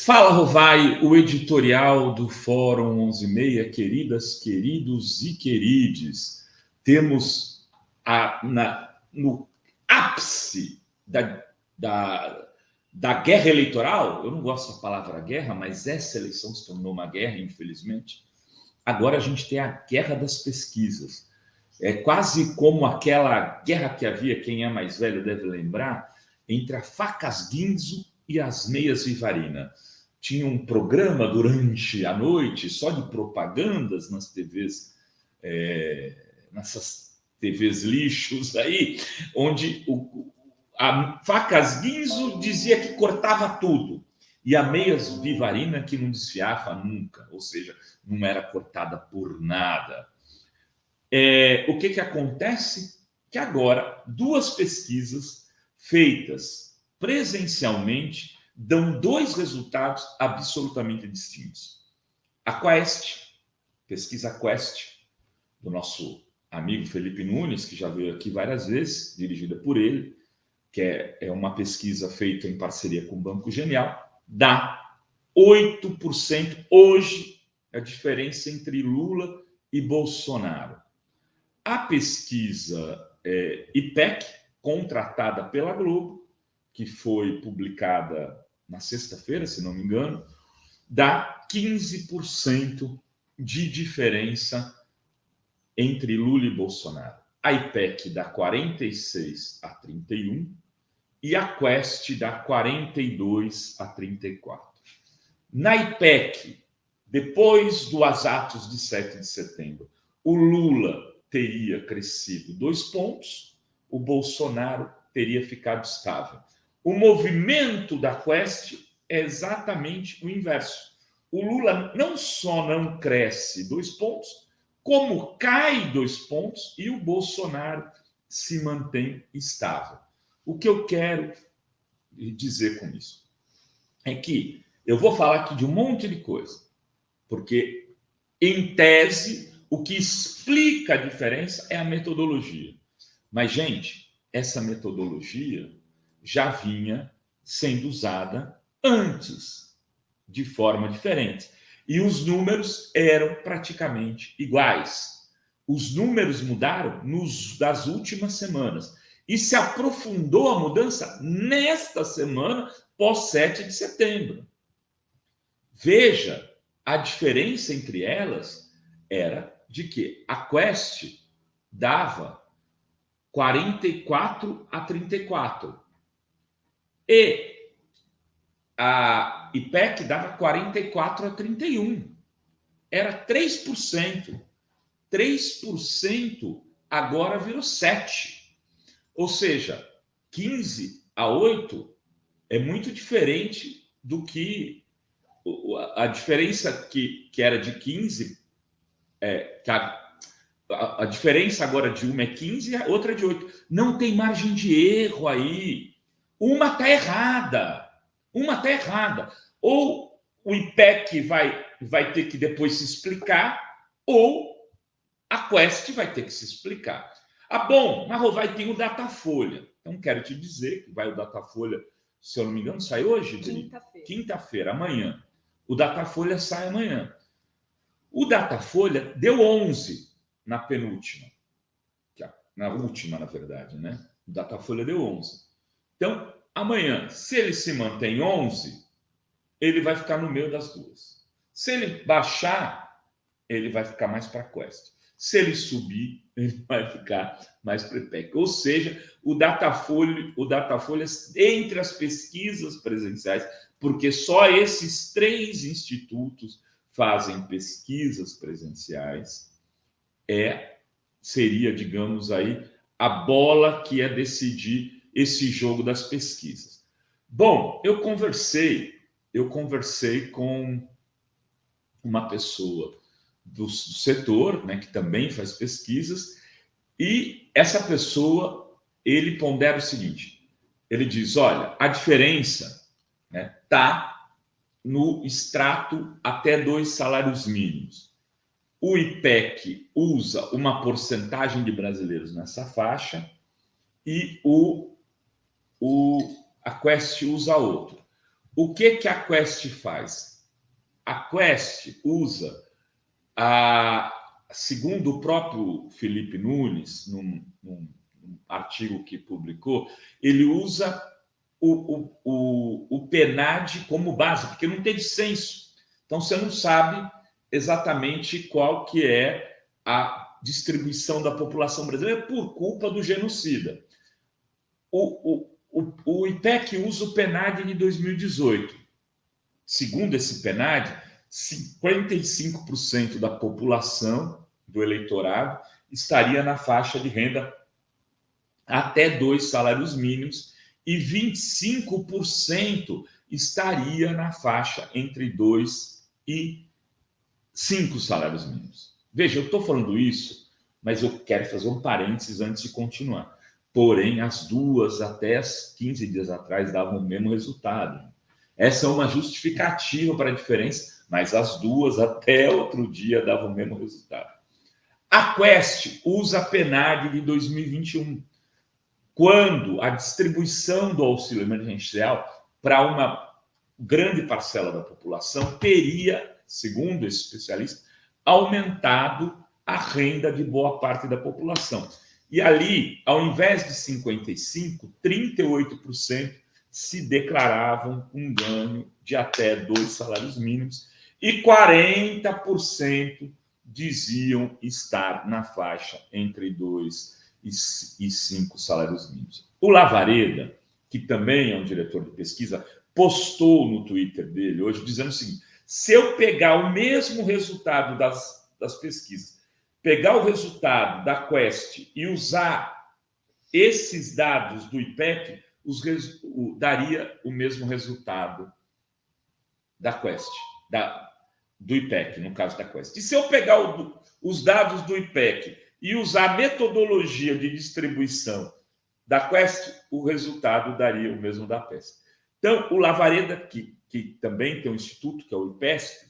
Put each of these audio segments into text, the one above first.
Fala, Rovai, o editorial do Fórum 11:30, queridas, queridos e querides. Temos no ápice da guerra eleitoral, eu não gosto da palavra guerra, mas essa eleição se tornou uma guerra, infelizmente. Agora a gente tem a guerra das pesquisas. É quase como aquela guerra que havia, quem é mais velho deve lembrar, entre a Facas Guinzo e as Meias Vivarina. Tinha um programa durante a noite só de propagandas nas TVs, nessas TVs lixos aí, onde a Facas Guinzo dizia que cortava tudo e a Meias Vivarina que não desfiava nunca, ou seja, não era cortada por nada. O que acontece? Que agora duas pesquisas feitas presencialmente dão dois resultados absolutamente distintos. A Quest, pesquisa Quest, do nosso amigo Felipe Nunes, que já veio aqui várias vezes, dirigida por ele, que é uma pesquisa feita em parceria com o Banco Genial, dá 8% hoje a diferença entre Lula e Bolsonaro. A pesquisa IPEC, contratada pela Globo, que foi publicada na sexta-feira, se não me engano, dá 15% de diferença entre Lula e Bolsonaro. A IPEC dá 46-31 e a Quest dá 42-34. Na IPEC, depois dos atos de 7 de setembro, o Lula teria crescido 2 pontos, o Bolsonaro teria ficado estável. O movimento da Quest é exatamente o inverso. O Lula não só não cresce 2 pontos, como cai 2 pontos e o Bolsonaro se mantém estável. O que eu quero dizer com isso é que eu vou falar aqui de um monte de coisa, porque, em tese, o que explica a diferença é a metodologia. Mas, gente, essa metodologia já vinha sendo usada antes, de forma diferente. E os números eram praticamente iguais. Os números mudaram das últimas semanas. E se aprofundou a mudança nesta semana, pós 7 de setembro. Veja, a diferença entre elas era de que a Quest dava 44-34 e a IPEC dava 44-31. Era 3%. 3% agora virou 7%. Ou seja, 15-8 é muito diferente do que a diferença que era de 15, a diferença agora de uma é 15 e a outra é de 8. Não tem margem de erro aí. Uma está errada. Uma está errada. Ou o IPEC vai ter que depois se explicar, ou a Quest vai ter que se explicar. Bom, na Rovai tem o Datafolha. Então, quero te dizer que vai o Datafolha, se eu não me engano, sai hoje? Quinta-feira, amanhã. O Datafolha sai amanhã. O Datafolha deu 11 na penúltima. Na última, na verdade, né? O Datafolha deu 11. Então, amanhã, se ele se mantém 11, ele vai ficar no meio das duas. Se ele baixar, ele vai ficar mais para a Quest. Se ele subir, ele vai ficar mais para o IPEC. Ou seja, o Datafolha, entre as pesquisas presenciais, porque só esses 3 institutos fazem pesquisas presenciais, seria, digamos aí, a bola que ia decidir esse jogo das pesquisas. Bom, eu conversei com uma pessoa do setor, né, que também faz pesquisas, e essa pessoa, ele pondera o seguinte, ele diz, olha, a diferença está no extrato até 2 salários mínimos. O IPEC usa uma porcentagem de brasileiros nessa faixa e a Quest usa outro. O que a Quest faz? A Quest usa, segundo o próprio Felipe Nunes, num artigo que publicou, ele usa o PNAD como base, porque não teve censo. Então, você não sabe exatamente qual que é a distribuição da população brasileira por culpa do genocida. O IPEC usa o PNAD de 2018. Segundo esse PNAD, 55% da população do eleitorado estaria na faixa de renda até 2 salários mínimos e 25% estaria na faixa entre 2 e 5 salários mínimos. Veja, eu estou falando isso, mas eu quero fazer um parênteses antes de continuar. Porém, as duas, até 15 dias atrás, davam o mesmo resultado. Essa é uma justificativa para a diferença, mas as duas, até outro dia, davam o mesmo resultado. A Quest usa a PNAD de 2021, quando a distribuição do auxílio emergencial para uma grande parcela da população teria, segundo esse especialista, aumentado a renda de boa parte da população. E ali, ao invés de 55%, 38% se declaravam um ganho de até 2 salários mínimos e 40% diziam estar na faixa entre 2 e 5 salários mínimos. O Lavareda, que também é um diretor de pesquisa, postou no Twitter dele hoje dizendo o seguinte: se eu pegar o mesmo resultado das pesquisas, pegar o resultado da Quest e usar esses dados do IPEC, daria o mesmo resultado da Quest, do IPEC, no caso da Quest. E se eu pegar os dados do IPEC e usar a metodologia de distribuição da Quest, o resultado daria o mesmo da PESP. Então, o Lavareda, que também tem um instituto, que é o IPESP,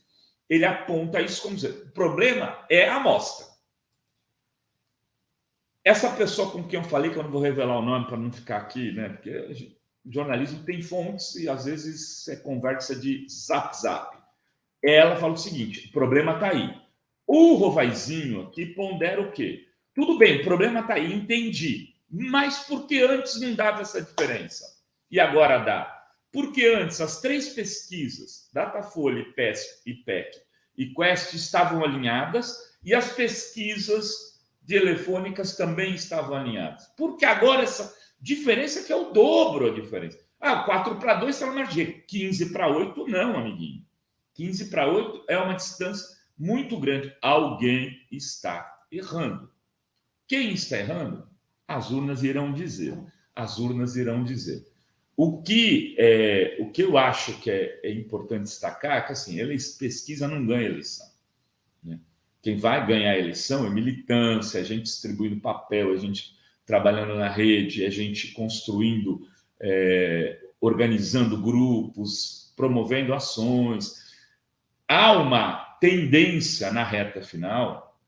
ele aponta isso como dizer, o problema é a amostra. Essa pessoa com quem eu falei, que eu não vou revelar o nome para não ficar aqui, né? Porque jornalismo tem fontes e às vezes é conversa de zap. Ela fala o seguinte: o problema está aí. O Rovaizinho aqui pondera o quê? Tudo bem, o problema está aí, entendi. Mas por que antes não dava essa diferença? E agora dá? Porque antes as 3 pesquisas, Datafolha, IPESP, IPEC e Quest, estavam alinhadas e as pesquisas telefônicas também estavam alinhadas. Porque agora essa diferença que é o dobro a diferença. 4-2 está na margem. 15-8 não, amiguinho. 15-8 é uma distância muito grande. Alguém está errando. Quem está errando? As urnas irão dizer. As urnas irão dizer. O que eu acho que é importante destacar é que assim, pesquisa não ganha eleição. Né? Quem vai ganhar a eleição é militância, a gente distribuindo papel, a gente trabalhando na rede, a gente construindo, organizando grupos, promovendo ações. Há uma tendência na reta final,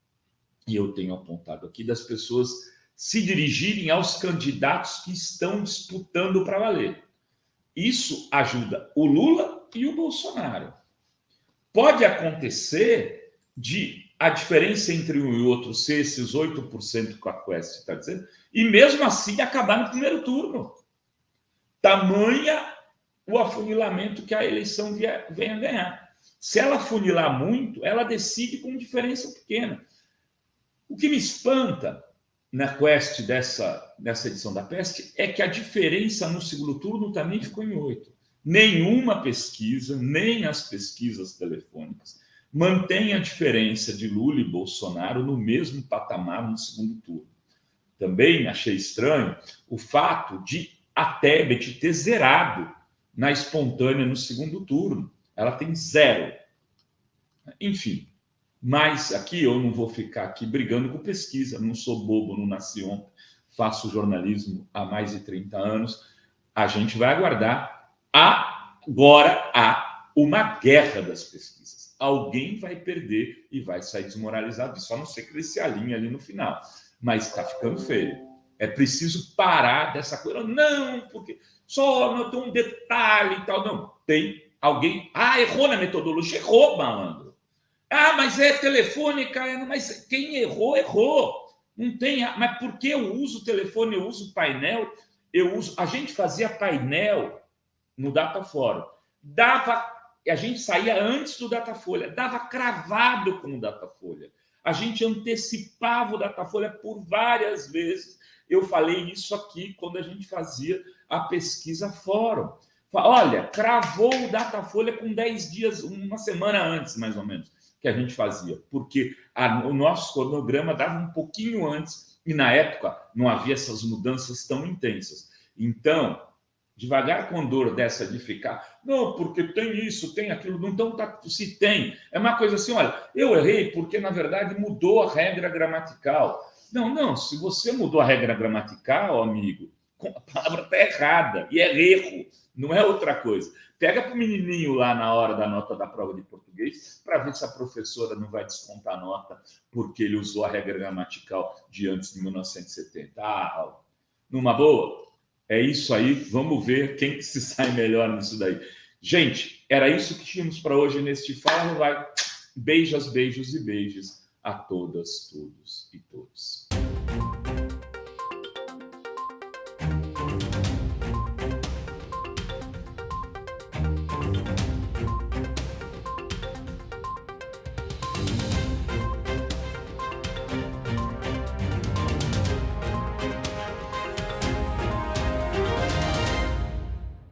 e eu tenho apontado aqui, das pessoas se dirigirem aos candidatos que estão disputando para valer. Isso ajuda o Lula e o Bolsonaro. Pode acontecer de a diferença entre um e outro ser esses 8% que a Quest está dizendo, e mesmo assim acabar no primeiro turno. Tamanha o afunilamento que a eleição venha ganhar. Se ela afunilar muito, ela decide com diferença pequena. O que me espanta na Quest nessa edição da PEST é que a diferença no segundo turno também ficou em 8. Nenhuma pesquisa, nem as pesquisas telefônicas, mantém a diferença de Lula e Bolsonaro no mesmo patamar no segundo turno. Também achei estranho o fato de a Tebet ter zerado na espontânea no segundo turno. Ela tem 0. Enfim, mas aqui eu não vou ficar aqui brigando com pesquisa. Não sou bobo, não nasci ontem. Faço jornalismo há mais de 30 anos. A gente vai aguardar. Agora há uma guerra das pesquisas. Alguém vai perder e vai sair desmoralizado. Só não sei que ele se alinhe ali no final. Mas está ficando feio. É preciso parar dessa coisa. Não, porque Só não tem um detalhe e tal. Não, tem alguém. Ah, errou na metodologia. Errou, malandro. Ah, mas é telefônica. Mas quem errou, errou. Não tem. Mas por que eu uso o telefone, eu uso o painel? A gente fazia painel no Dataforum. A gente saía antes do Datafolha, dava cravado com o Datafolha. A gente antecipava o Datafolha por várias vezes. Eu falei isso aqui quando a gente fazia a pesquisa fórum. Olha, cravou o Datafolha com 10 dias, uma semana antes, mais ou menos, que a gente fazia, porque o nosso cronograma dava um pouquinho antes, e na época não havia essas mudanças tão intensas. Então, devagar com dor dessa de ficar, não, porque tem isso, tem aquilo, não então tá, se tem. É uma coisa assim, olha, eu errei porque, na verdade, mudou a regra gramatical. Não, se você mudou a regra gramatical, amigo, a palavra está errada, e é erro, não é outra coisa. Pega para o menininho lá na hora da nota da prova de português, para ver se a professora não vai descontar a nota porque ele usou a regra gramatical de antes de 1970. Ah, numa boa? É isso aí, vamos ver quem que se sai melhor nisso daí. Gente, era isso que tínhamos para hoje neste Fala Vai. Beijos, beijos e beijos a todas, todos e todos.